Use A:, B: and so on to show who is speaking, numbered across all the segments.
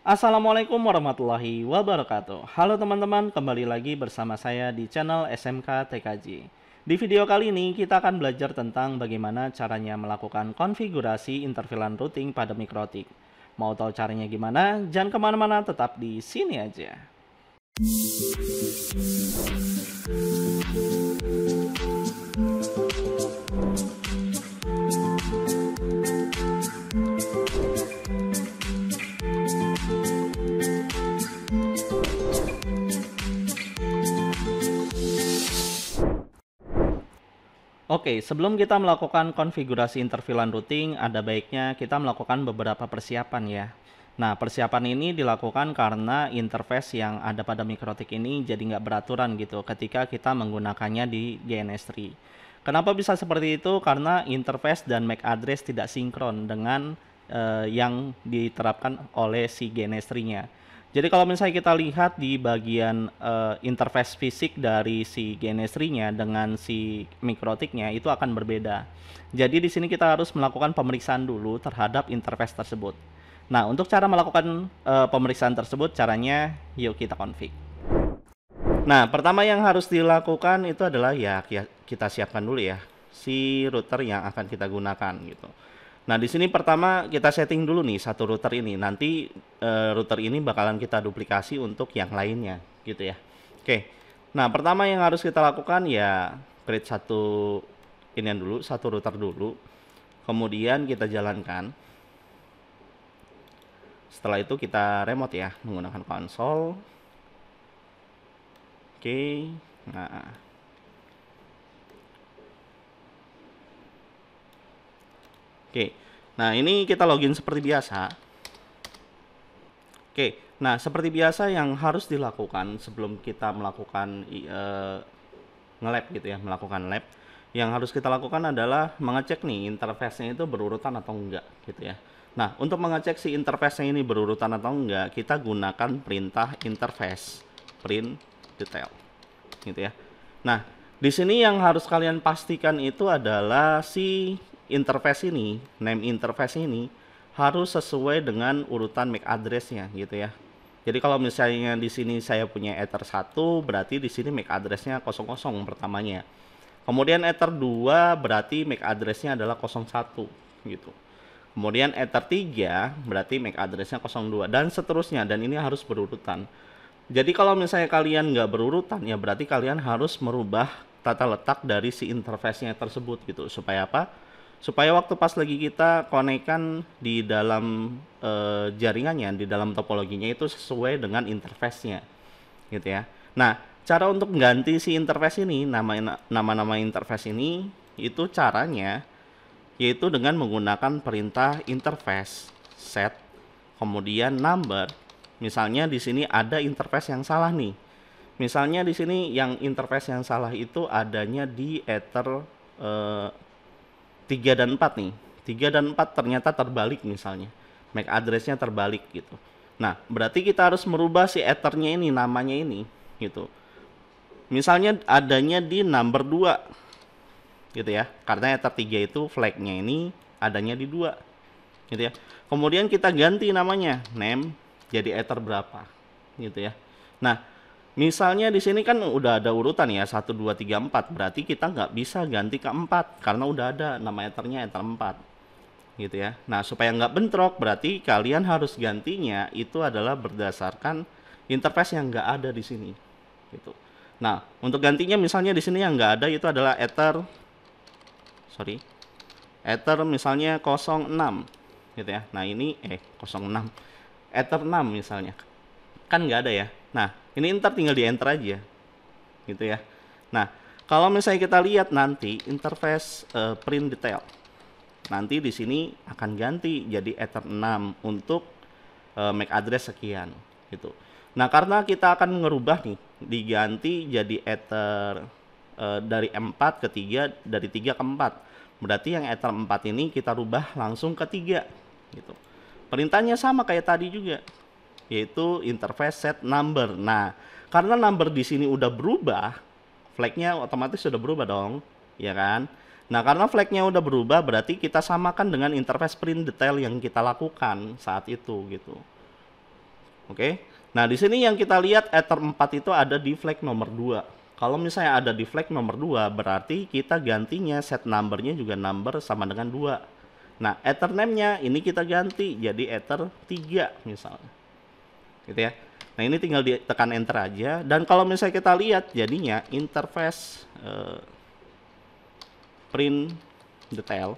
A: Assalamualaikum warahmatullahi wabarakatuh. Halo teman-teman, kembali lagi bersama saya di channel SMK TKJ. Di video kali ini kita akan belajar tentang bagaimana caranya melakukan konfigurasi interfilan routing pada mikrotik. Mau tahu caranya gimana? Jangan kemana-mana, tetap di sini aja. Oke, sebelum kita melakukan konfigurasi interfilan routing, ada baiknya kita melakukan beberapa persiapan ya. Nah, persiapan ini dilakukan karena interface yang ada pada mikrotik ini jadi nggak beraturan gitu ketika kita menggunakannya di GNS3. Kenapa bisa seperti itu? Karena interface dan MAC address tidak sinkron dengan yang diterapkan oleh si GNS3-nya. Jadi kalau misalnya kita lihat di bagian interface fisik dari si GNS3-nya dengan si mikrotiknya itu akan berbeda. Jadi di sini kita harus melakukan pemeriksaan dulu terhadap interface tersebut. Nah, untuk cara melakukan pemeriksaan tersebut, caranya yuk kita config. Nah, pertama yang harus dilakukan itu adalah ya kita siapkan dulu ya si router yang akan kita gunakan gitu. Nah, di sini pertama kita setting dulu nih satu router ini. Nanti router ini bakalan kita duplikasi untuk yang lainnya, gitu ya. Oke. Nah, pertama yang harus kita lakukan ya create satu inian dulu, satu router dulu. Kemudian kita jalankan. Setelah itu kita remote ya menggunakan konsol. Oke. Nah, oke, nah ini kita login seperti biasa. Oke, nah seperti biasa yang harus dilakukan sebelum kita melakukan nge-lab gitu ya, melakukan lab, yang harus kita lakukan adalah mengecek nih interface-nya itu berurutan atau enggak gitu ya. Nah, untuk mengecek si interface-nya ini berurutan atau enggak, kita gunakan perintah interface print detail gitu ya. Nah, di sini yang harus kalian pastikan itu adalah si interface ini, name interface ini harus sesuai dengan urutan MAC address-nya gitu ya. Jadi kalau misalnya di sini saya punya ether 1, berarti di sini MAC address-nya 00 pertamanya. Kemudian ether 2 berarti MAC address-nya adalah 01 gitu. Kemudian ether 3 berarti MAC address-nya 02 dan seterusnya, dan ini harus berurutan. Jadi kalau misalnya kalian nggak berurutan ya berarti kalian harus merubah tata letak dari si interface-nya tersebut gitu. Supaya apa? Supaya waktu pas lagi kita konekkan di dalam jaringannya, di dalam topologinya itu sesuai dengan interface-nya gitu ya. Nah, cara untuk mengganti si interface ini, nama-nama interface ini, itu caranya yaitu dengan menggunakan perintah interface set kemudian number. Misalnya di sini ada interface yang salah nih. Misalnya di sini yang interface yang salah itu adanya di ether 3 dan 4 nih. 3 dan 4 ternyata terbalik misalnya. MAC address-nya terbalik gitu. Nah, berarti kita harus merubah si ethernya ini, namanya ini gitu. Misalnya adanya di number 2 gitu ya. Karena ether 3 itu flag-nya ini adanya di 2 gitu ya. Kemudian kita ganti namanya, name jadi ether berapa gitu ya. Nah, misalnya di sini kan udah ada urutan ya 1 2 3 4, berarti kita nggak bisa ganti ke 4 karena udah ada nama ethernya ether 4 gitu ya. Nah, supaya nggak bentrok berarti kalian harus gantinya itu adalah berdasarkan interface yang nggak ada di sini gitu. Nah, untuk gantinya misalnya di sini yang nggak ada itu adalah ether misalnya 06 gitu ya. Nah, ini 06 ether 6 misalnya kan nggak ada ya. Nah, ini ntar tinggal di enter aja gitu ya. Nah, kalau misalnya kita lihat nanti interface print detail, nanti di sini akan ganti jadi ether 6 untuk MAC address sekian gitu. Nah, karena kita akan ngerubah nih, diganti jadi ether dari 4 ke 3, dari 3 ke 4. Berarti yang ether 4 ini kita rubah langsung ke 3 gitu. Perintahnya sama kayak tadi juga, yaitu interface set number. Nah, karena number di sini udah berubah, flagnya otomatis sudah berubah dong, ya kan? Nah, karena flagnya udah berubah, berarti kita samakan dengan interface print detail yang kita lakukan saat itu gitu. Oke. Nah, di sini yang kita lihat Ether 4 itu ada di flag nomor 2. Kalau misalnya ada di flag nomor 2, berarti kita gantinya set numbernya juga number sama dengan 2. Nah, Ether name-nya ini kita ganti jadi Ether 3 misalnya. Gitu ya. Nah, ini tinggal ditekan enter aja. Dan kalau misalnya kita lihat jadinya interface print detail.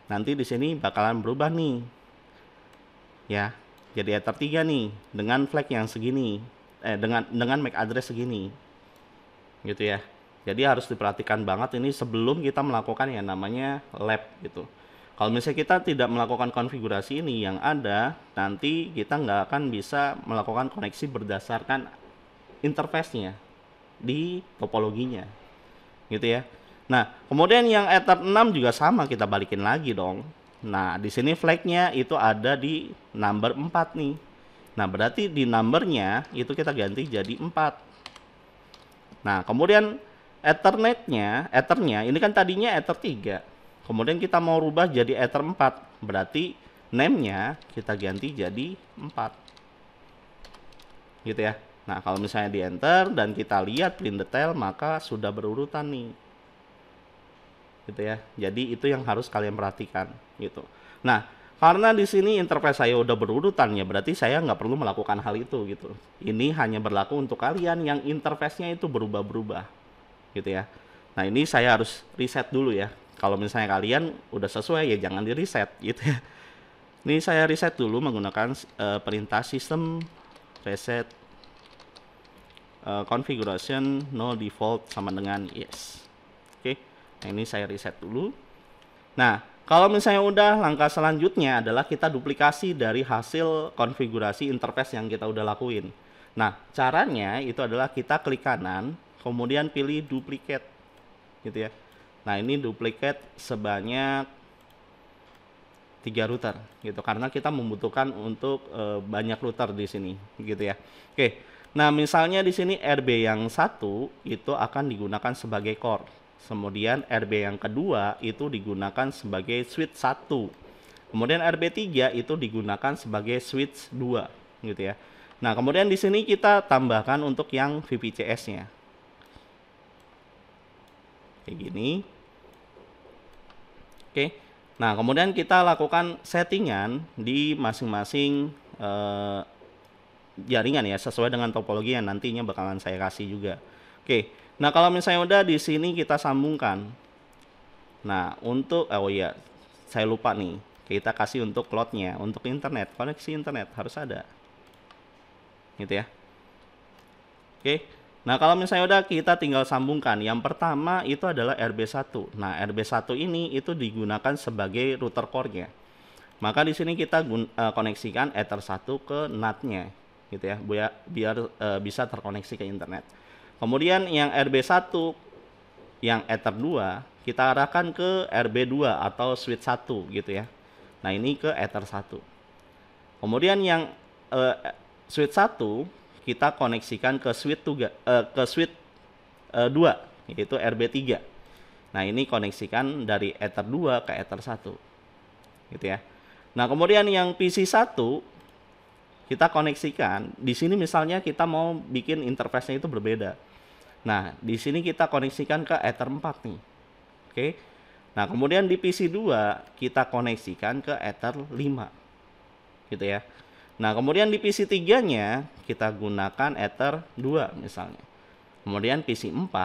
A: Nanti di sini bakalan berubah nih. Ya, jadi Ether 3 nih dengan flag yang segini. Dengan MAC address segini. Gitu ya. Jadi harus diperhatikan banget ini sebelum kita melakukan yang namanya lab gitu. Kalau misalnya kita tidak melakukan konfigurasi ini yang ada, nanti kita nggak akan bisa melakukan koneksi berdasarkan interface-nya di topologinya. Gitu ya. Nah, kemudian yang Ether 6 juga sama, kita balikin lagi dong. Nah, di sini flag-nya itu ada di number 4 nih. Nah, berarti di numbernya itu kita ganti jadi 4. Nah, kemudian Ethernya ini kan tadinya Ether 3. Kemudian kita mau rubah jadi Ether 4. Berarti name-nya kita ganti jadi 4. Gitu ya. Nah, kalau misalnya di enter dan kita lihat print detail, maka sudah berurutan nih. Gitu ya. Jadi itu yang harus kalian perhatikan gitu. Nah, karena di sini interface saya udah berurutan ya, berarti saya nggak perlu melakukan hal itu gitu. Ini hanya berlaku untuk kalian yang interface-nya itu berubah-berubah gitu ya. Nah, ini saya harus reset dulu ya. Kalau misalnya kalian udah sesuai ya jangan di reset gitu ya. Ini saya reset dulu menggunakan perintah system reset configuration no default sama dengan yes. Oke. Nah, ini saya reset dulu. Nah, kalau misalnya udah, langkah selanjutnya adalah kita duplikasi dari hasil konfigurasi interface yang kita udah lakuin. Nah, caranya itu adalah kita klik kanan, kemudian pilih duplicate, gitu ya. Nah, ini duplicate sebanyak 3 router, gitu. Karena kita membutuhkan untuk banyak router di sini, gitu ya. Oke, nah misalnya di sini RB yang satu itu akan digunakan sebagai core. Kemudian RB yang kedua itu digunakan sebagai switch 1. Kemudian RB3 itu digunakan sebagai switch 2 gitu ya. Nah, kemudian di sini kita tambahkan untuk yang VPCS-nya. Kayak gini. Oke. Nah, kemudian kita lakukan settingan di masing-masing jaringan ya, sesuai dengan topologi yang nantinya bakalan saya kasih juga. Oke. Nah, kalau misalnya udah di sini kita sambungkan. Nah, untuk oh iya, saya lupa nih. Kita kasih untuk cloud-nya, untuk internet, koneksi internet harus ada. Gitu ya. Oke. Nah, kalau misalnya udah kita tinggal sambungkan. Yang pertama itu adalah RB1. Nah, RB1 ini itu digunakan sebagai router core-nya. Maka di sini kita koneksikan Ether 1 ke NAT-nya gitu ya, biar bisa terkoneksi ke internet. Kemudian yang RB1 yang Ether 2 kita arahkan ke RB2 atau switch 1 gitu ya. Nah, ini ke Ether 1. Kemudian yang switch 1 kita koneksikan ke switch 2 yaitu RB3. Nah, ini koneksikan dari Ether 2 ke Ether 1. Gitu ya. Nah, kemudian yang PC1 kita koneksikan. Di sini misalnya kita mau bikin interface-nya itu berbeda. Nah, di sini kita koneksikan ke Ether 4 nih. Oke. Nah, kemudian di PC2 kita koneksikan ke Ether 5. Gitu ya. Nah, kemudian di PC3-nya kita gunakan Ether 2 misalnya. Kemudian PC4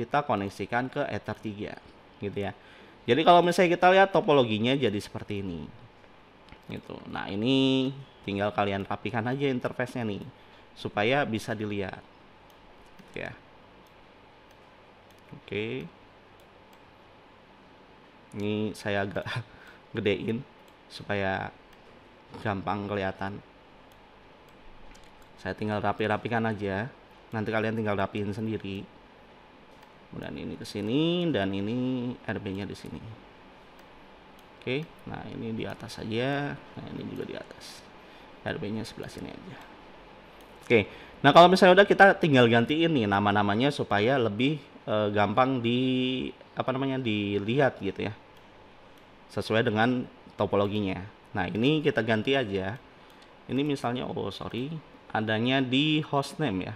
A: kita koneksikan ke Ether 3. Gitu ya. Jadi kalau misalnya kita lihat topologinya jadi seperti ini. Gitu. Nah, ini tinggal kalian rapikan aja interface-nya nih supaya bisa dilihat. Ya. Oke. Ini saya agak gedein supaya gampang kelihatan. Saya tinggal rapikan aja. Nanti kalian tinggal rapiin sendiri. Kemudian ini ke sini dan ini RB-nya di sini. Oke. Nah, ini di atas saja. Nah, ini juga di atas. RB-nya sebelah sini aja. Oke. Nah, kalau misalnya udah, kita tinggal gantiin nih nama-namanya supaya lebih gampang dilihat gitu ya, sesuai dengan topologinya. Nah, ini kita ganti aja Ini misalnya, oh sorry, adanya di hostname ya.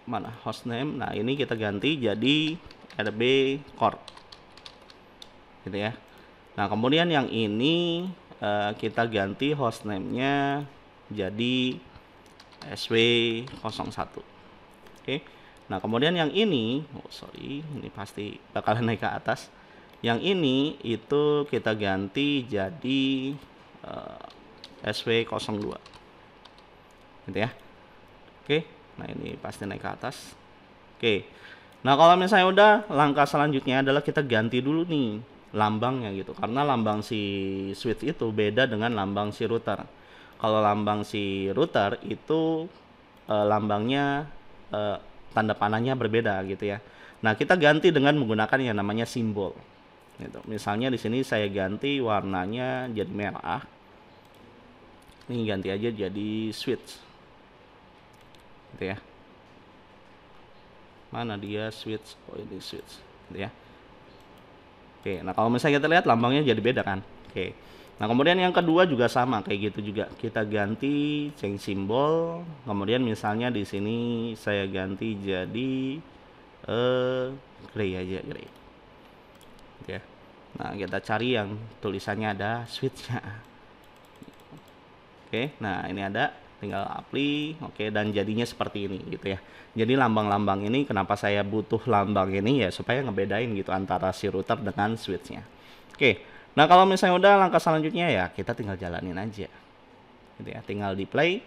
A: Mana hostname? Nah ini kita ganti jadi RB Corp, gitu ya. Nah kemudian yang ini kita ganti hostname-nya jadi SW01. Oke. Nah kemudian yang ini, oh sorry, ini pasti bakalan naik ke atas. Yang ini itu kita ganti jadi SW02, gitu ya. Oke. Nah ini pasti naik ke atas. Oke. Nah kalau misalnya udah, langkah selanjutnya adalah kita ganti dulu nih lambangnya gitu, karena lambang si switch itu beda dengan lambang si router. Kalau lambang si router itu lambangnya tanda panahnya berbeda gitu ya. Nah kita ganti dengan menggunakan yang namanya simbol gitu. Misalnya di sini saya ganti warnanya jadi merah, ini ganti aja jadi switch gitu ya. Mana dia switch? Oh ini switch gitu ya. Oke, nah kalau misalnya kita lihat lambangnya jadi beda kan. Oke. Nah kemudian yang kedua juga sama kayak gitu juga, kita ganti change simbol. Kemudian misalnya di sini saya ganti jadi gray aja, gray gitu ya. Nah kita cari yang tulisannya ada switchnya. Oke, nah ini ada, tinggal apply. Oke, dan jadinya seperti ini gitu ya. Jadi lambang-lambang ini, kenapa saya butuh lambang ini ya, supaya ngebedain gitu antara si router dengan switchnya. Oke, nah kalau misalnya udah, langkah selanjutnya ya kita tinggal jalanin aja gitu ya, tinggal di play.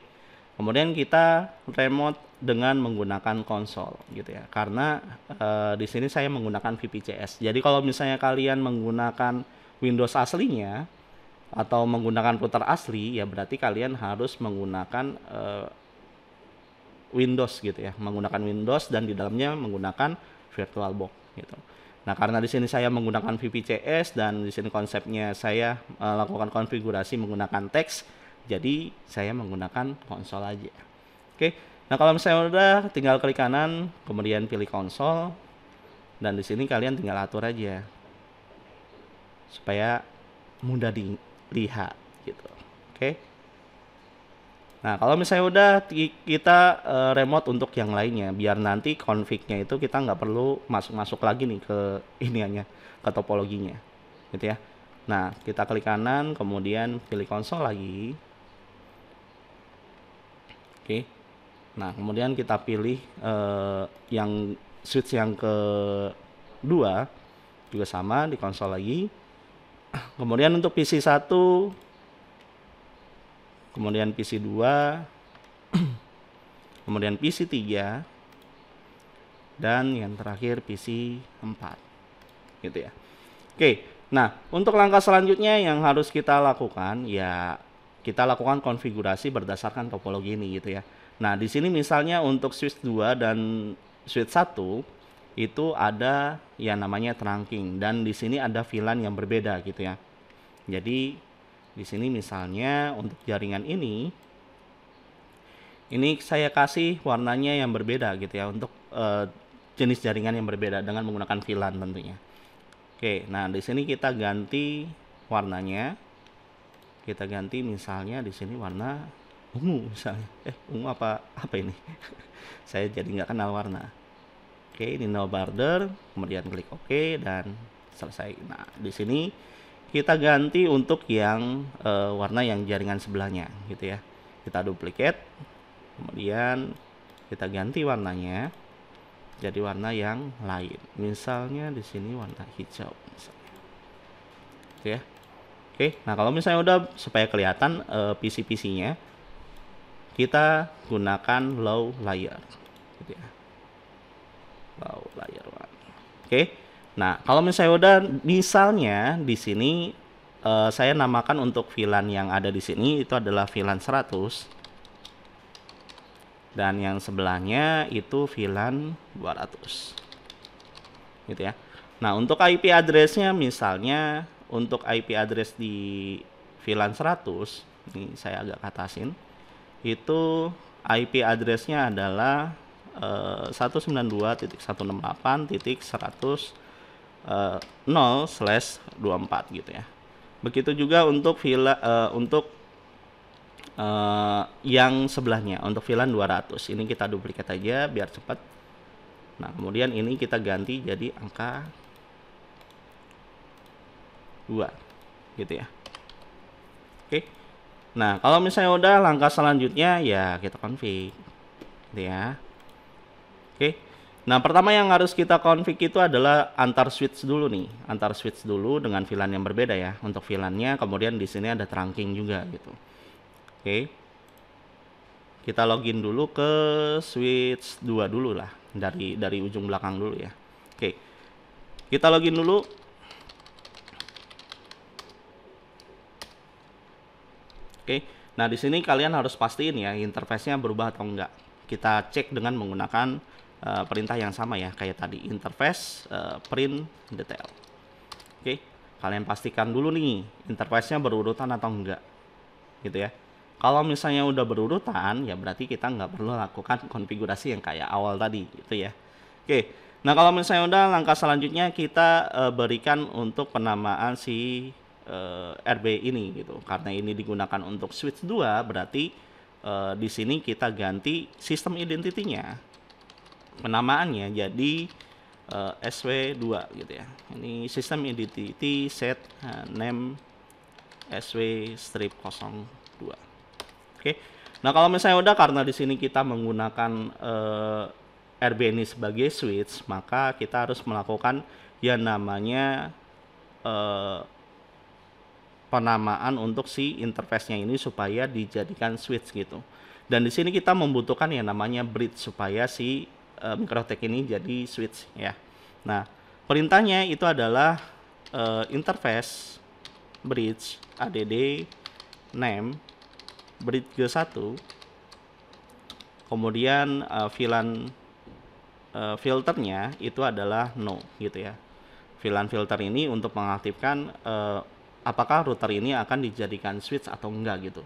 A: Kemudian kita remote dengan menggunakan konsol gitu ya, karena di sini saya menggunakan VPCS. Jadi kalau misalnya kalian menggunakan Windows aslinya atau menggunakan router asli, ya berarti kalian harus menggunakan Windows gitu ya, menggunakan Windows dan di dalamnya menggunakan VirtualBox gitu. Nah karena di sini saya menggunakan VPCS dan di sini konsepnya saya lakukan konfigurasi menggunakan teks, jadi saya menggunakan konsol aja. Oke, nah kalau misalnya udah, tinggal klik kanan, kemudian pilih konsol, dan di sini kalian tinggal atur aja supaya mudah dilihat gitu. Oke. Nah kalau misalnya udah, kita remote untuk yang lainnya, biar nanti config-nya itu kita nggak perlu masuk-masuk lagi nih ke iniannya, ke topologinya gitu ya. Nah kita klik kanan, kemudian pilih konsol lagi. Oke. Nah kemudian kita pilih yang switch yang kedua juga sama, di konsol lagi. Kemudian untuk PC 1, kemudian PC 2, kemudian PC 3, dan yang terakhir PC 4 gitu ya. Oke, nah untuk langkah selanjutnya yang harus kita lakukan ya, kita lakukan konfigurasi berdasarkan topologi ini gitu ya. Nah di sini misalnya untuk switch 2 dan switch 1 itu ada yang namanya trunking, dan di sini ada VLAN yang berbeda gitu ya. Jadi di sini misalnya untuk jaringan ini saya kasih warnanya yang berbeda gitu ya, untuk jenis jaringan yang berbeda dengan menggunakan VLAN tentunya. Oke, nah di sini kita ganti warnanya, kita ganti misalnya di sini warna ungu misalnya. Ungu apa ini? Saya jadi nggak kenal warna. Oke, ini no border, kemudian klik OK dan selesai. Nah di sini kita ganti untuk yang warna yang jaringan sebelahnya gitu ya. Kita duplicate, kemudian kita ganti warnanya jadi warna yang lain. Misalnya di sini warna hijau misalnya. Gitu ya. Oke, nah kalau misalnya udah, supaya kelihatan PC-PC-nya, kita gunakan low layer gitu ya. Low layer one. Oke. Nah, kalau misalnya udah, misalnya di sini saya namakan untuk VLAN yang ada di sini itu adalah VLAN 100, dan yang sebelahnya itu VLAN 200. Gitu ya. Nah, untuk IP address-nya misalnya untuk IP address di VLAN 100, ini saya agak atasin. Itu IP address-nya adalah 192.168.100/24 gitu ya. Begitu juga untuk yang sebelahnya untuk VLAN 200. Ini kita duplikat aja biar cepat. Nah, kemudian ini kita ganti jadi angka 2 gitu ya. Oke. Nah, kalau misalnya udah, langkah selanjutnya ya kita config gitu ya. Oke. Nah, pertama yang harus kita config itu adalah antar switch dulu nih. Antar switch dulu dengan VLAN yang berbeda ya. Untuk VLAN-nya, kemudian di sini ada trunking juga gitu. Oke. Kita login dulu ke switch 2 dulu lah. Dari ujung belakang dulu ya. Oke. Kita login dulu. Oke. Nah, di sini kalian harus pastiin ya interface-nya berubah atau enggak. Kita cek dengan menggunakan perintah yang sama ya, kayak tadi, interface print detail. Oke, kalian pastikan dulu nih interface-nya berurutan atau enggak gitu ya. Kalau misalnya udah berurutan, ya berarti kita nggak perlu lakukan konfigurasi yang kayak awal tadi gitu ya. Oke, nah kalau misalnya udah, langkah selanjutnya kita berikan untuk penamaan si RB ini gitu. Karena ini digunakan untuk switch 2, berarti di sini kita ganti sistem identity-nya, penamaannya jadi SW2 gitu ya. Ini sistem identity set name SW strip 02. Oke. Nah, kalau misalnya udah, karena di sini kita menggunakan RB ini sebagai switch, maka kita harus melakukan yang namanya penamaan untuk si interface-nya ini supaya dijadikan switch gitu. Dan di sini kita membutuhkan yang namanya bridge supaya si Microtech ini jadi switch ya. Nah, perintahnya itu adalah interface bridge add name bridge G1, kemudian VLAN filternya itu adalah no gitu ya. VLAN filter ini untuk mengaktifkan apakah router ini akan dijadikan switch atau enggak gitu.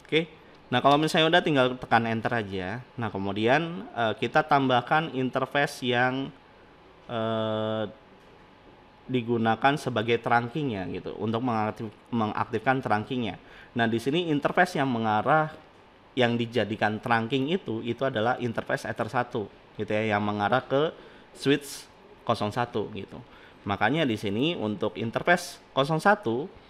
A: Oke. Nah, kalau misalnya udah, tinggal tekan enter aja. Nah, kemudian kita tambahkan interface yang digunakan sebagai trunkingnya gitu untuk mengaktifkan trunkingnya. Nah, di sini interface yang mengarah, yang dijadikan trunking itu adalah interface Ether 1 gitu ya, yang mengarah ke switch 01 gitu. Makanya di sini untuk interface 01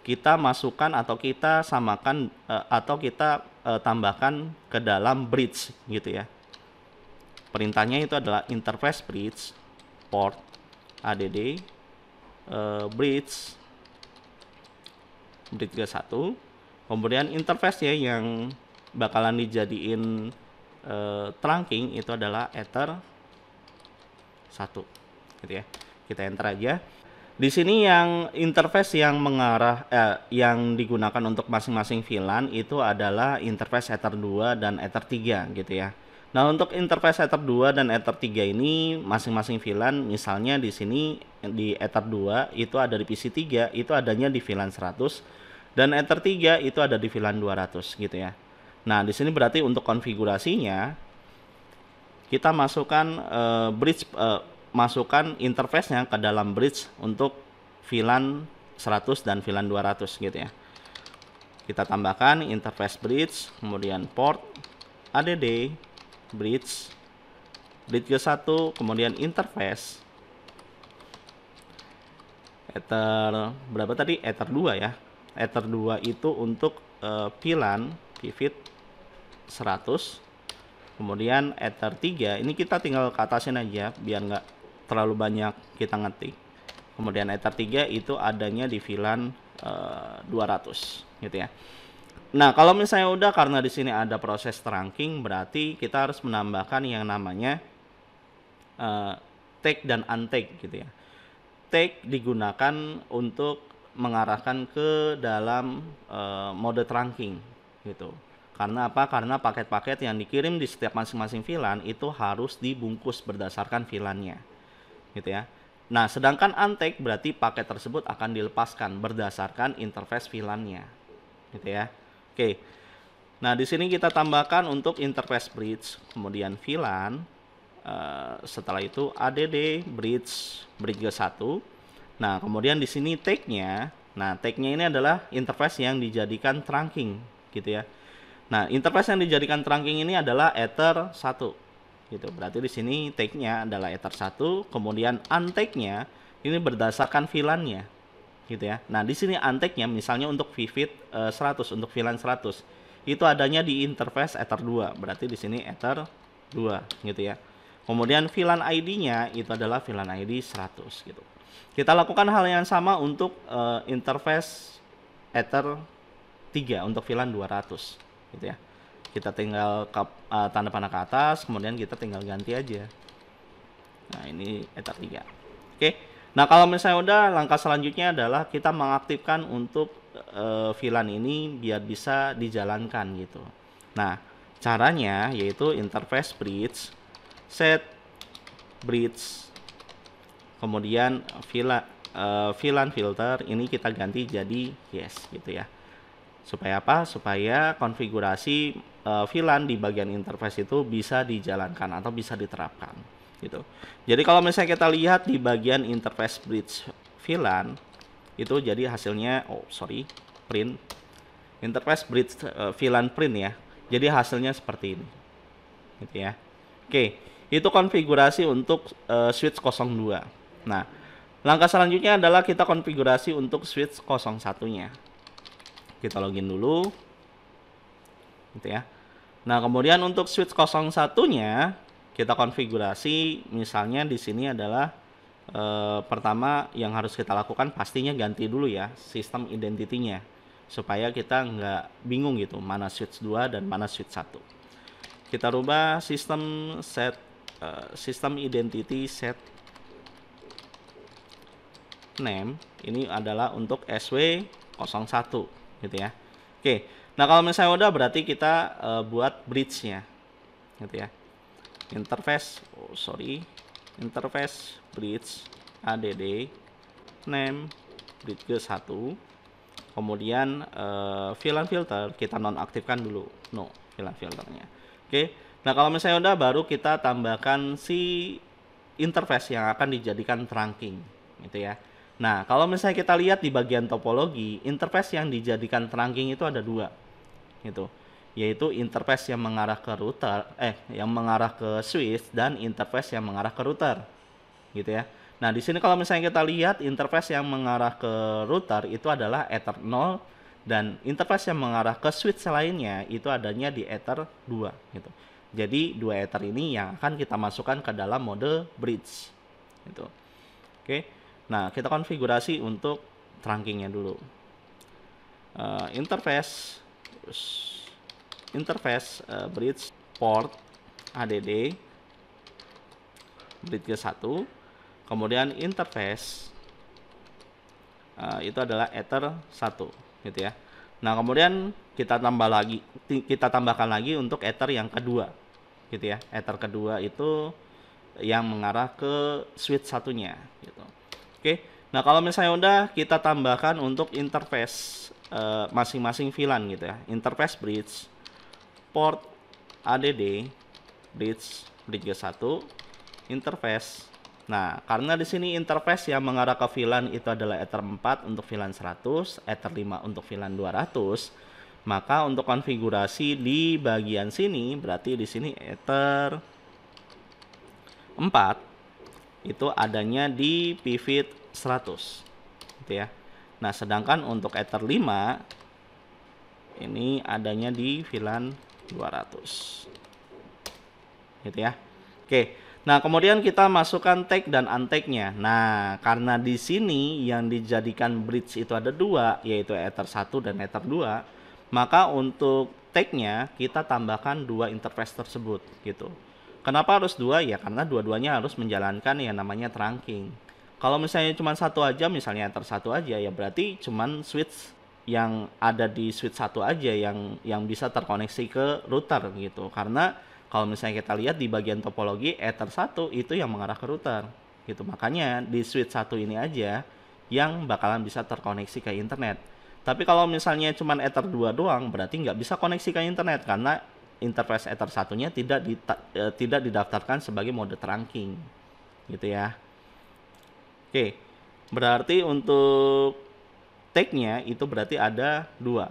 A: kita masukkan atau kita samakan atau kita tambahkan ke dalam bridge gitu ya. Perintahnya itu adalah interface bridge port add bridge G1, kemudian interface ya yang bakalan dijadiin trunking itu adalah Ether 1 gitu ya. Kita enter aja. Di sini yang interface yang mengarah yang digunakan untuk masing-masing VLAN itu adalah interface Ether 2 dan Ether 3 gitu ya. Nah, untuk interface Ether 2 dan Ether 3 ini masing-masing VLAN, misalnya di sini di Ether 2 itu ada di PC3, itu adanya di VLAN 100, dan Ether 3 itu ada di VLAN 200 gitu ya. Nah, di sini berarti untuk konfigurasinya kita masukkan masukkan interface-nya ke dalam bridge untuk VLAN 100 dan VLAN 200 gitu ya. Kita tambahkan interface bridge, kemudian port add bridge G1, kemudian interface Ether berapa tadi? Ether 2 ya. Ether 2 itu untuk VLAN pivot 100. Kemudian Ether 3 ini kita tinggal ke atasin aja biar nggak terlalu banyak kita ngetik. Kemudian Ether 3 itu adanya di VLAN 200 gitu ya. Nah, kalau misalnya udah, karena di sini ada proses trunking, berarti kita harus menambahkan yang namanya take dan untake gitu ya. Take digunakan untuk mengarahkan ke dalam mode trunking gitu. Karena apa? Karena paket-paket yang dikirim di setiap masing-masing VLAN itu harus dibungkus berdasarkan VLAN-nya gitu ya. Nah, sedangkan untake berarti paket tersebut akan dilepaskan berdasarkan interface VLAN-nya gitu ya. Oke. Nah, di sini kita tambahkan untuk interface bridge, kemudian VLAN, setelah itu add bridge G1. Nah, kemudian di sini take-nya. Nah, take-nya ini adalah interface yang dijadikan trunking gitu ya. Nah, interface yang dijadikan trunking ini adalah Ether 1. Gitu. Berarti di sini take-nya adalah Ether 1, kemudian untake-nya ini berdasarkan VLAN-nya. Gitu ya. Nah, di sini untake-nya misalnya untuk Vivid 100, untuk VLAN 100. Itu adanya di interface Ether 2. Berarti di sini Ether 2 gitu ya. Kemudian VLAN ID-nya itu adalah VLAN ID 100 gitu. Kita lakukan hal yang sama untuk interface Ether 3 untuk VLAN 200 gitu ya. Kita tinggal tanda panah ke atas, kemudian kita tinggal ganti aja. Nah, ini Ether 3. Oke. Nah, kalau misalnya udah, langkah selanjutnya adalah kita mengaktifkan untuk VLAN ini biar bisa dijalankan gitu. Nah, caranya yaitu interface bridge, set bridge, kemudian VLAN filter ini kita ganti jadi yes gitu ya. Supaya apa? Supaya konfigurasi VLAN di bagian interface itu bisa dijalankan atau bisa diterapkan gitu. Jadi kalau misalnya kita lihat di bagian interface bridge VLAN itu jadi hasilnya print interface bridge VLAN print ya. Jadi hasilnya seperti ini. Gitu ya. Oke, itu konfigurasi untuk switch 02. Nah, langkah selanjutnya adalah kita konfigurasi untuk switch 01-nya. Kita login dulu. Gitu ya. Nah, kemudian untuk switch 01-nya kita konfigurasi, misalnya di sini adalah pertama yang harus kita lakukan pastinya ganti dulu ya sistem identity-nya supaya kita nggak bingung gitu mana switch 2 dan mana switch 1. Kita rubah sistem identity set name ini adalah untuk SW01 gitu ya. Oke. Nah, kalau misalnya udah berarti kita buat bridge-nya gitu ya. Interface bridge add name bridge ke 1. Kemudian VLAN filter kita nonaktifkan dulu, VLAN filternya. Oke. Nah, kalau misalnya udah baru kita tambahkan si interface yang akan dijadikan trunking gitu ya. Nah, kalau misalnya kita lihat di bagian topologi, interface yang dijadikan trunking itu ada dua gitu, yaitu interface yang mengarah ke router, yang mengarah ke switch, dan interface yang mengarah ke router gitu ya. Nah, di sini kalau misalnya kita lihat interface yang mengarah ke router itu adalah Ether 0 dan interface yang mengarah ke switch lainnya itu adanya di Ether 2 gitu. Jadi dua Ether ini yang akan kita masukkan ke dalam mode bridge gitu. Oke. Nah, kita konfigurasi untuk trunkingnya dulu. Interface bridge port ADD bridge ke 1, kemudian interface itu adalah Ether 1 gitu ya. Nah, kemudian kita tambahkan lagi untuk Ether yang kedua gitu ya. Ether kedua itu yang mengarah ke switch satunya gitu. Oke. Nah, kalau misalnya udah, kita tambahkan untuk interface masing-masing VLAN gitu ya. Interface bridge port ADD bridge ke 1 interface. Nah, karena di sini interface yang mengarah ke VLAN itu adalah Ether 4 untuk VLAN 100, Ether 5 untuk VLAN 200, maka untuk konfigurasi di bagian sini berarti di sini Ether 4 itu adanya di Pivot 100 gitu ya. Nah, sedangkan untuk Ether 5 ini adanya di VLAN 200 gitu ya. Oke. Nah, kemudian kita masukkan take dan untake-nya. Nah, karena di sini yang dijadikan bridge itu ada dua, yaitu Ether 1 dan Ether 2, maka untuk take-nya kita tambahkan dua interface tersebut gitu. Kenapa harus dua? Ya karena dua-duanya harus menjalankan yang namanya trunking. Kalau misalnya cuma satu aja, misalnya Ether 1 aja, ya berarti cuma switch yang ada di switch 1 aja yang bisa terkoneksi ke router gitu. Karena kalau misalnya kita lihat di bagian topologi Ether 1 itu yang mengarah ke router gitu. Makanya di switch 1 ini aja yang bakalan bisa terkoneksi ke internet. Tapi kalau misalnya cuma Ether 2 doang, berarti nggak bisa koneksi ke internet karena interface Ether 1-nya tidak didaftarkan sebagai mode trunking gitu ya. Oke, berarti untuk take-nya itu berarti ada dua.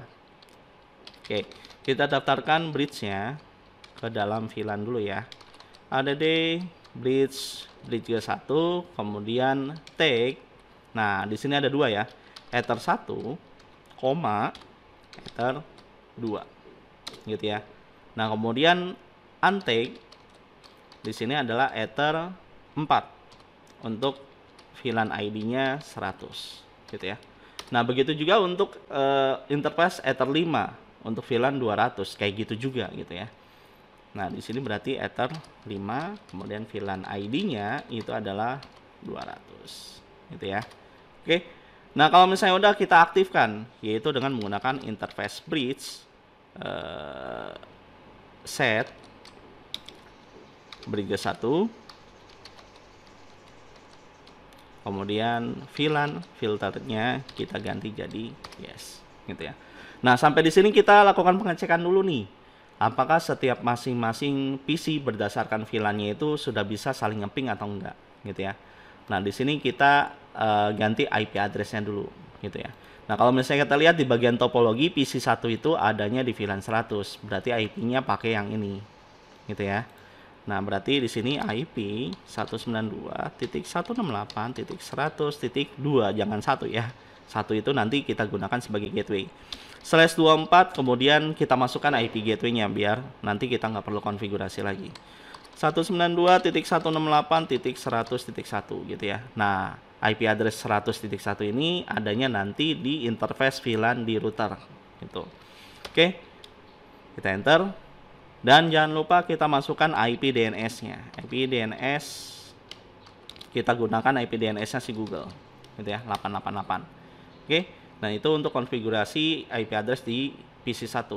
A: Oke, Kita daftarkan bridge-nya ke dalam VLAN dulu ya. Add bridge ke-1, kemudian take. Nah, di sini ada dua ya. Ether 1, Ether 2. Gitu ya. Nah, kemudian untake di sini adalah Ether 4 untuk VLAN ID-nya 100 gitu ya. Nah, begitu juga untuk interface Ether 5 untuk VLAN 200 kayak gitu juga gitu ya. Nah, di sini berarti Ether 5, kemudian VLAN ID-nya itu adalah 200 gitu ya. Oke. Nah, kalau misalnya udah kita aktifkan, yaitu dengan menggunakan interface bridge set bridge 1, kemudian VLAN filternya kita ganti jadi yes gitu ya. Nah, sampai di sini kita lakukan pengecekan dulu nih. Apakah setiap masing-masing PC berdasarkan VLAN-nya itu sudah bisa saling ngeping atau enggak gitu ya. Nah, di sini kita ganti IP address-nya dulu gitu ya. Nah, kalau misalnya kita lihat di bagian topologi PC1 itu adanya di VLAN 100, berarti IP-nya pakai yang ini gitu ya. Nah, berarti di sini IP 192.168.100.2, jangan 1 ya. 1 itu nanti kita gunakan sebagai gateway. /24, kemudian kita masukkan IP gateway-nya biar nanti kita nggak perlu konfigurasi lagi. 192.168.100.1 gitu ya. Nah, IP address 100.1 ini adanya nanti di interface VLAN di router gitu. Oke. Kita enter. Dan jangan lupa kita masukkan IP DNS-nya. IP DNS kita gunakan IP DNS-nya si Google, gitu ya, 888. Oke. Nah, itu untuk konfigurasi IP address di PC1.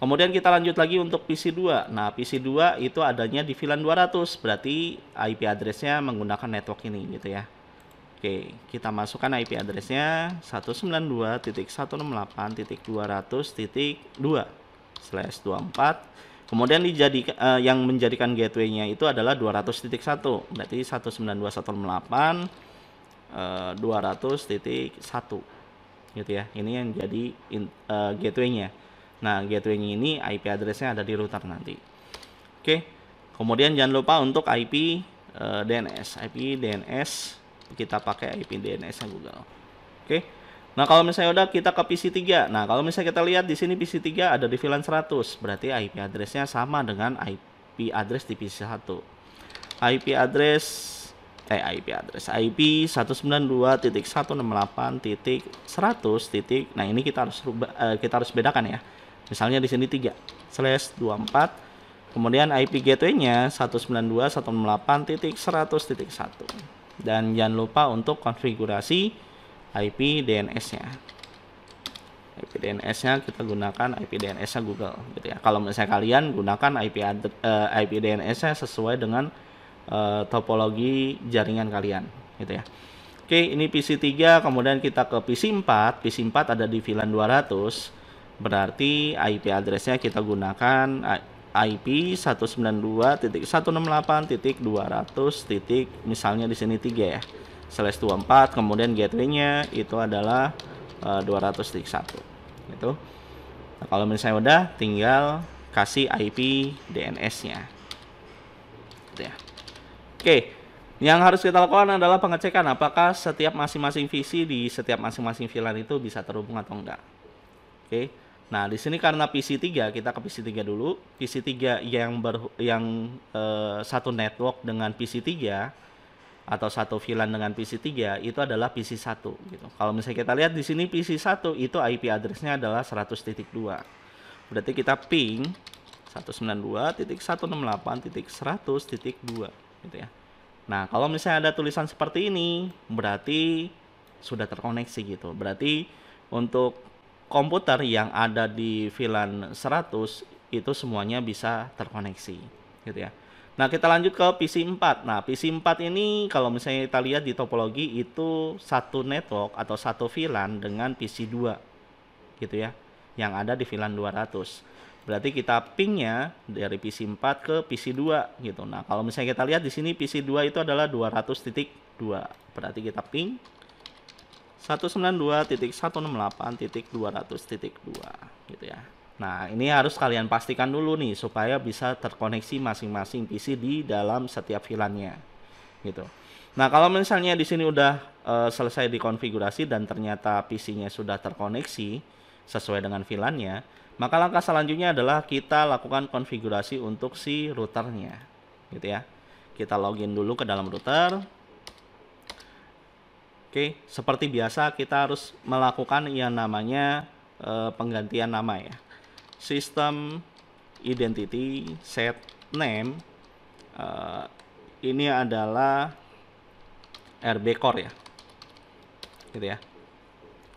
A: Kemudian kita lanjut lagi untuk PC2. Nah, PC2 itu adanya di VLAN 200, berarti IP address-nya menggunakan network ini, gitu ya. Oke, kita masukkan IP address-nya 192.168.200.2/24. Kemudian yang menjadikan gateway-nya itu adalah 200.1, berarti 192.168 200.1 gitu ya. Ini yang jadi gateway-nya. Nah, gateway-nya ini IP address-nya ada di router nanti. Oke. Kemudian jangan lupa untuk IP DNS. IP DNS kita pakai IP DNS-nya Google. Oke. Nah, kalau misalnya udah kita ke PC3. Nah, kalau misalnya kita lihat di sini PC3 ada di VLAN 100, berarti IP address-nya sama dengan IP address di PC1. IP 192.168.100. Nah, ini kita harus bedakan ya. Misalnya di sini 3/24. Kemudian IP gateway-nya 192.168.100.1. Dan jangan lupa untuk konfigurasi IP DNS-nya. IP DNS-nya kita gunakan IP DNS-nya Google gitu ya. Kalau misalnya kalian gunakan IP DNS-nya sesuai dengan topologi jaringan kalian gitu ya. Oke, ini PC3, kemudian kita ke PC4. PC4 ada di VLAN 200. Berarti IP address-nya kita gunakan IP 192.168.200. Misalnya di sini 3 ya. /24, kemudian gateway-nya itu adalah 200.1 gitu. Nah, kalau misalnya udah, tinggal kasih IP DNS-nya gitu ya. Oke, yang harus kita lakukan adalah pengecekan apakah setiap masing-masing VC di setiap masing-masing VLAN itu bisa terhubung atau enggak. Oke. Nah, di sini karena PC3, kita ke PC3 dulu. PC3 yang satu network dengan PC3 atau satu VLAN dengan PC3 itu adalah PC1 gitu. Kalau misalnya kita lihat di sini PC1 itu IP address-nya adalah 100.2. Berarti kita ping 192.168.100.2 gitu ya. Nah, kalau misalnya ada tulisan seperti ini, berarti sudah terkoneksi gitu. Berarti untuk komputer yang ada di VLAN 100 itu semuanya bisa terkoneksi gitu ya. Nah, kita lanjut ke PC4. Nah, PC4 ini kalau misalnya kita lihat di topologi itu satu network atau satu VLAN dengan PC2 gitu ya, yang ada di VLAN 200. Berarti kita pingnya dari PC4 ke PC2 gitu. Nah, kalau misalnya kita lihat di sini PC2 itu adalah 200.2. Berarti kita ping 192.168.200.2 gitu ya. Nah, ini harus kalian pastikan dulu nih supaya bisa terkoneksi masing-masing PC di dalam setiap VLAN-nya gitu. Nah, kalau misalnya di sini udah selesai dikonfigurasi dan ternyata PC-nya sudah terkoneksi sesuai dengan VLAN-nya, maka langkah selanjutnya adalah kita lakukan konfigurasi untuk si routernya gitu ya. Kita login dulu ke dalam router. Oke, seperti biasa kita harus melakukan yang namanya penggantian nama ya. System identity set name ini adalah RB Core ya, gitu ya.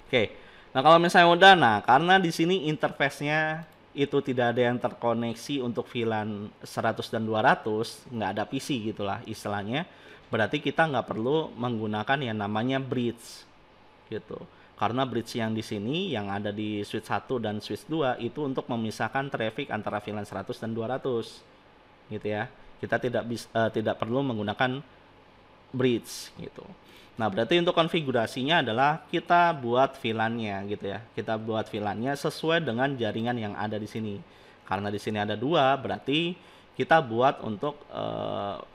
A: Oke, nah kalau misalnya udah, nah karena di sini interface-nya itu tidak ada yang terkoneksi untuk VLAN 100 dan 200, nggak ada PC gitulah istilahnya, berarti kita nggak perlu menggunakan yang namanya bridge gitu. Karena bridge yang di sini yang ada di switch 1 dan switch 2 itu untuk memisahkan traffic antara VLAN 100 dan 200 gitu ya. Kita tidak perlu menggunakan bridge gitu. Nah, berarti untuk konfigurasinya adalah kita buat VLAN-nya gitu ya. Kita buat VLAN-nya sesuai dengan jaringan yang ada di sini. Karena di sini ada dua, berarti kita buat untuk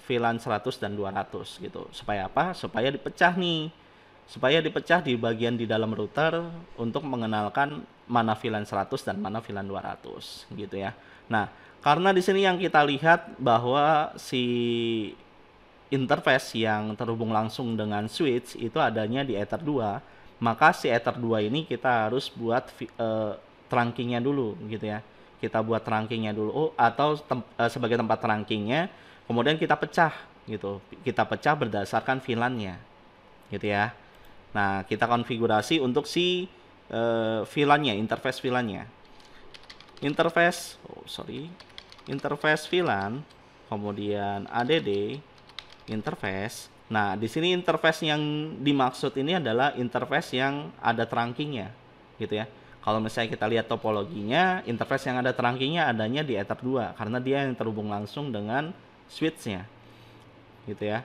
A: VLAN 100 dan 200 gitu. Supaya apa? Supaya dipecah nih. Supaya dipecah di bagian di dalam router untuk mengenalkan mana VLAN 100 dan mana VLAN 200 gitu ya. Nah, karena di sini yang kita lihat bahwa si interface yang terhubung langsung dengan switch itu adanya di Ether 2, maka si Ether 2 ini kita harus buat trunkingnya dulu gitu ya. Kita buat trunkingnya dulu atau sebagai tempat trunkingnya, kemudian kita pecah gitu. Kita pecah berdasarkan VLAN-nya gitu ya. Nah, kita konfigurasi untuk si VLAN-nya, interface VLAN-nya. Interface VLAN, kemudian ADD interface. Nah, di sini interface yang dimaksud ini adalah interface yang ada trunkingnya gitu ya. Kalau misalnya kita lihat topologinya, interface yang ada trunkingnya adanya di Ether 2 karena dia yang terhubung langsung dengan switch-nya gitu ya.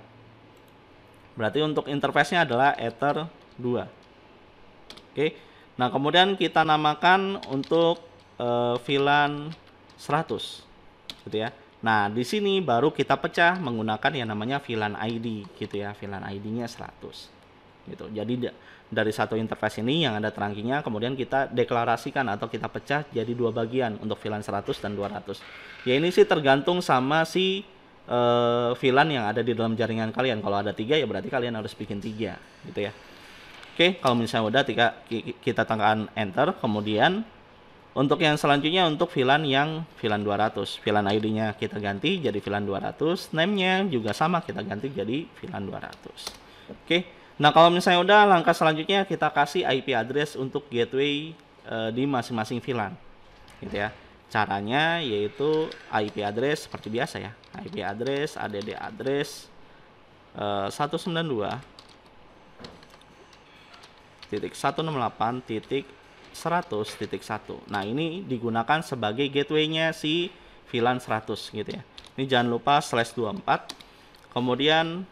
A: Berarti untuk interface-nya adalah Ether 2. Oke. Nah, kemudian kita namakan untuk VLAN 100 gitu ya. Nah, di sini baru kita pecah menggunakan yang namanya VLAN ID gitu ya. VLAN ID-nya 100 gitu. Jadi dari satu interface ini yang ada trunkingnya, kemudian kita deklarasikan atau kita pecah jadi dua bagian untuk VLAN 100 dan 200. Ya ini sih tergantung sama si VLAN yang ada di dalam jaringan kalian. Kalau ada 3 ya berarti kalian harus bikin 3 gitu ya. Oke, kalau misalnya udah kita tekan enter, kemudian untuk yang selanjutnya untuk VLAN yang VLAN 200, VLAN ID-nya kita ganti jadi VLAN 200, name-nya juga sama kita ganti jadi VLAN 200. Oke. Nah, kalau misalnya udah, langkah selanjutnya kita kasih IP address untuk gateway di masing-masing VLAN. Gitu ya. Caranya yaitu IP address seperti biasa ya. IP address, ADD address 192.168.100.1. Nah, ini digunakan sebagai gateway-nya si VLAN 100 gitu ya. Ini jangan lupa /24. Kemudian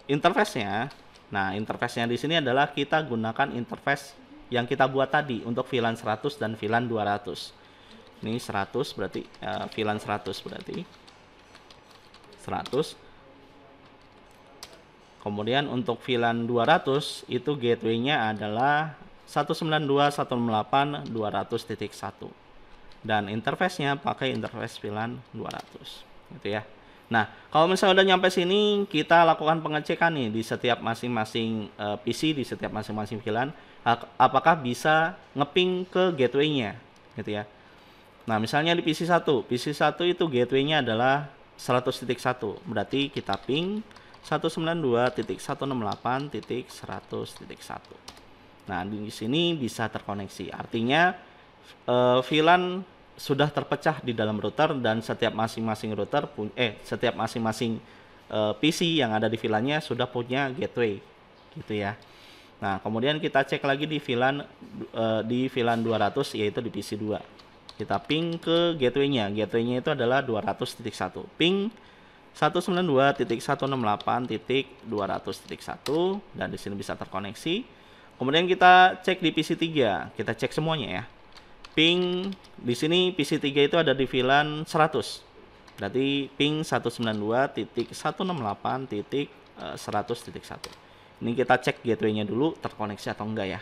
A: interface-nya. Nah, interface-nya di sini adalah kita gunakan interface yang kita buat tadi untuk VLAN 100 dan VLAN 200. Ini 100 berarti VLAN 100 berarti 100. Kemudian untuk VLAN 200 itu gateway-nya adalah 192.168.200.1 dan interface-nya pakai interface VLAN 200 gitu ya. Nah, kalau misalnya udah nyampe sini, kita lakukan pengecekan nih di setiap masing-masing PC, di setiap masing-masing VLAN, apakah bisa ngeping ke gateway-nya gitu ya. Nah, misalnya di PC1 itu gateway-nya adalah 100.1, berarti kita ping 192.168.100.1. Nah, di sini bisa terkoneksi. Artinya VLAN sudah terpecah di dalam router dan setiap masing-masing PC yang ada di VLAN-nya sudah punya gateway gitu ya. Nah, kemudian kita cek lagi di VLAN 200 yaitu di PC2. Kita ping ke gateway-nya. Gateway-nya itu adalah 200.1. Ping 192.168.200.1 dan di sini bisa terkoneksi. Kemudian kita cek di PC3, kita cek semuanya ya. ping di sini PC3 itu ada di VLAN 100. Berarti ping 192.168.100.1. Ini kita cek gateway-nya dulu terkoneksi atau enggak ya.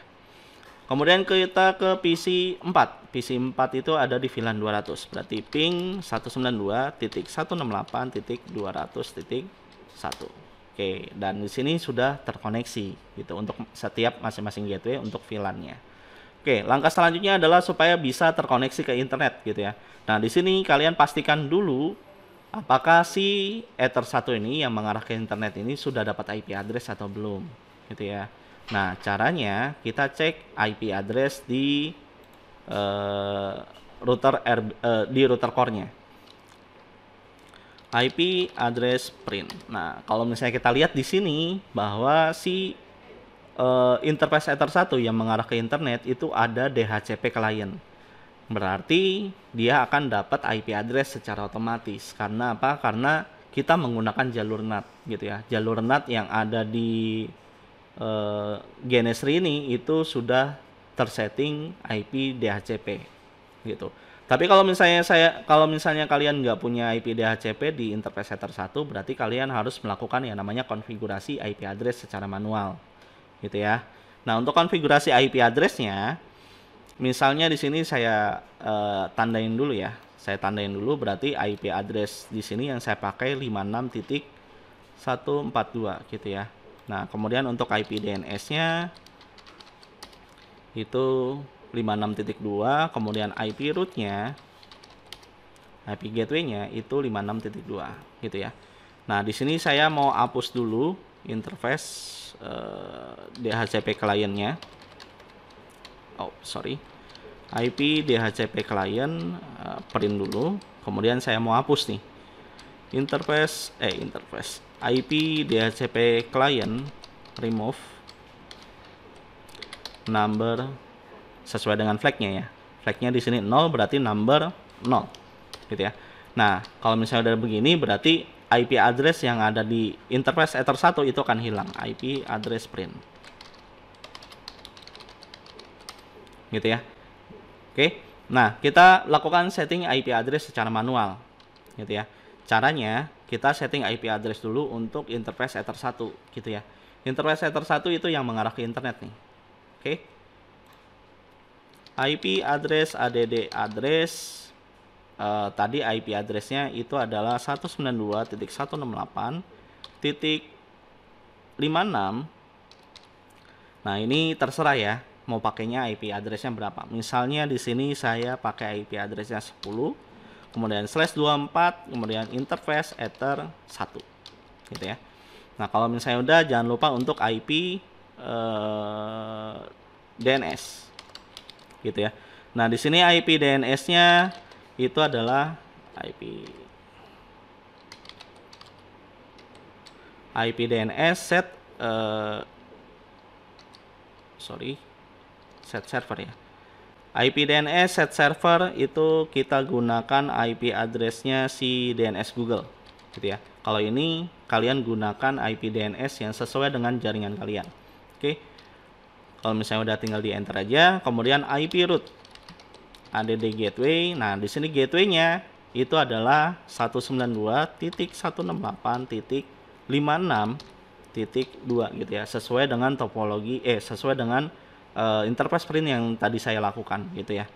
A: Kemudian kita ke PC4. PC4 itu ada di VLAN 200. Berarti ping 192.168.200.1. Oke, dan di sini sudah terkoneksi gitu untuk setiap masing-masing gateway untuk VLAN-nya. Oke, langkah selanjutnya adalah supaya bisa terkoneksi ke internet gitu ya. Nah, di sini kalian pastikan dulu apakah si Ether 1 ini yang mengarah ke internet ini sudah dapat IP address atau belum gitu ya. Nah, caranya kita cek IP address di router core-nya. IP address print. Nah, kalau misalnya kita lihat di sini bahwa si interface Ether 1 yang mengarah ke internet itu ada DHCP client. Berarti dia akan dapat IP address secara otomatis. Karena apa? Karena kita menggunakan jalur NAT gitu ya. Jalur NAT yang ada di Genesri ini itu sudah tersetting IP DHCP gitu. Tapi kalau misalnya kalian nggak punya IP DHCP di interface Ether 1, berarti kalian harus melakukan yang namanya konfigurasi IP address secara manual gitu ya. Nah, untuk konfigurasi IP address-nya, misalnya di sini saya tandain dulu ya. Saya tandain dulu berarti IP address di sini yang saya pakai 56.142 gitu ya. Nah, kemudian untuk IP DNS-nya itu 56.2, kemudian IP root-nya, IP gateway-nya itu 56.2 gitu ya. Nah, di sini saya mau hapus dulu interface DHCP client-nya. Oh, sorry. IP DHCP client print dulu. Kemudian saya mau hapus nih. Interface IP DHCP client remove number sesuai dengan flag-nya ya. Flag-nya di sini 0 berarti number 0 gitu ya. Nah, kalau misalnya udah begini berarti IP address yang ada di interface Ether 1 itu akan hilang. IP address print. Gitu ya. Oke. Nah, kita lakukan setting IP address secara manual. Gitu ya. Caranya, kita setting IP address dulu untuk interface Ether 1 gitu ya. Interface Ether 1 itu yang mengarah ke internet nih. Oke. IP address add address tadi IP addressnya itu adalah 192.168.56. Nah, ini terserah ya mau pakainya IP addressnya berapa. Misalnya di sini saya pakai IP addressnya 10, kemudian /24, kemudian interface Ether 1 gitu ya. Nah, kalau misalnya udah, jangan lupa untuk IP DNS gitu ya. Nah, di sini IP DNS-nya itu adalah IP DNS set set server ya. IP DNS set server itu kita gunakan IP address-nya si DNS Google gitu ya. Kalau ini kalian gunakan IP DNS yang sesuai dengan jaringan kalian. Oke. Kalau misalnya udah tinggal di enter aja, kemudian IP root add gateway. Nah, di sini gateway-nya itu adalah 192.168.56.2 gitu ya, sesuai dengan topologi sesuai dengan interface print yang tadi saya lakukan gitu ya.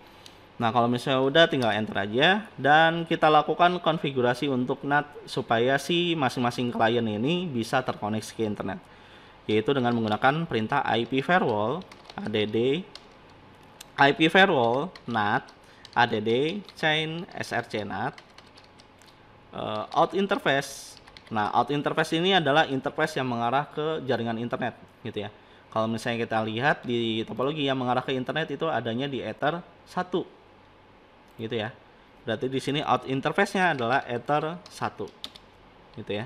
A: Nah, kalau misalnya udah, tinggal enter aja dan kita lakukan konfigurasi untuk NAT supaya si masing-masing klien ini bisa terkoneksi ke internet, yaitu dengan menggunakan perintah IP firewall add IP firewall NAT add chain src NAT out interface. Nah, out interface ini adalah interface yang mengarah ke jaringan internet gitu ya. Kalau misalnya kita lihat di topologi yang mengarah ke internet itu adanya di Ether 1 gitu ya. Berarti di sini out interface-nya adalah Ether 1 gitu ya.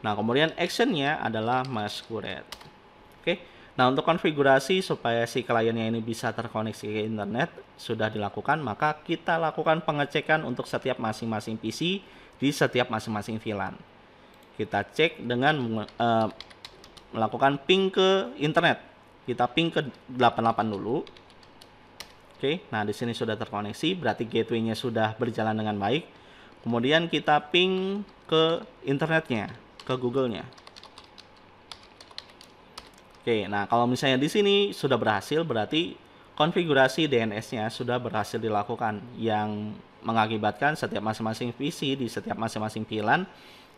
A: Nah, kemudian action-nya adalah masquerade. Oke. Nah, untuk konfigurasi supaya si kliennya ini bisa terkoneksi ke internet sudah dilakukan, maka kita lakukan pengecekan untuk setiap masing-masing PC di setiap masing-masing VLAN. Kita cek dengan melakukan ping ke internet. Kita ping ke 88 dulu. Oke, nah di sini sudah terkoneksi, berarti gateway-nya sudah berjalan dengan baik. Kemudian kita ping ke internetnya, ke Google-nya. Oke, nah kalau misalnya di sini sudah berhasil, berarti konfigurasi DNS-nya sudah berhasil dilakukan, yang mengakibatkan setiap masing-masing PC di setiap masing-masing VLAN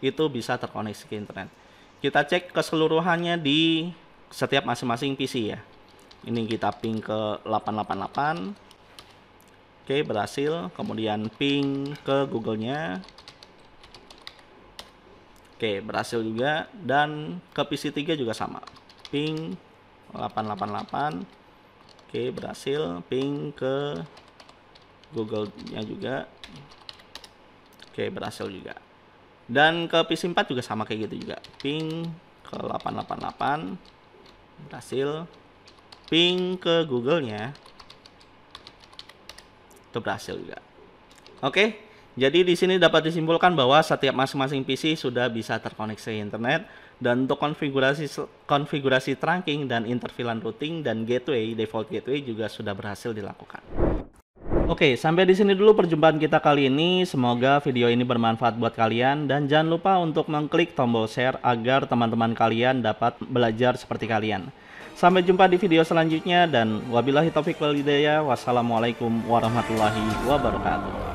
A: itu bisa terkoneksi ke internet. Kita cek keseluruhannya di setiap masing-masing PC ya. Ini kita ping ke 888. Oke, berhasil. Kemudian ping ke Google-nya. Oke, berhasil juga. Dan ke PC 3 juga sama. Ping 888. Oke, berhasil. Ping ke Google-nya juga. Oke, berhasil juga. Dan ke PC 4 juga sama kayak gitu juga. Ping ke 888. Berhasil. Ping ke Google-nya. Itu berhasil juga. Oke, jadi di sini dapat disimpulkan bahwa setiap masing-masing PC sudah bisa terkoneksi internet, dan untuk konfigurasi trunking dan interVLAN routing dan gateway, default gateway juga sudah berhasil dilakukan. Oke, sampai di sini dulu perjumpaan kita kali ini. Semoga video ini bermanfaat buat kalian, dan jangan lupa untuk mengklik tombol share agar teman-teman kalian dapat belajar seperti kalian. Sampai jumpa di video selanjutnya, dan wabillahi taufiq wal hidayah. Wassalamualaikum warahmatullahi wabarakatuh.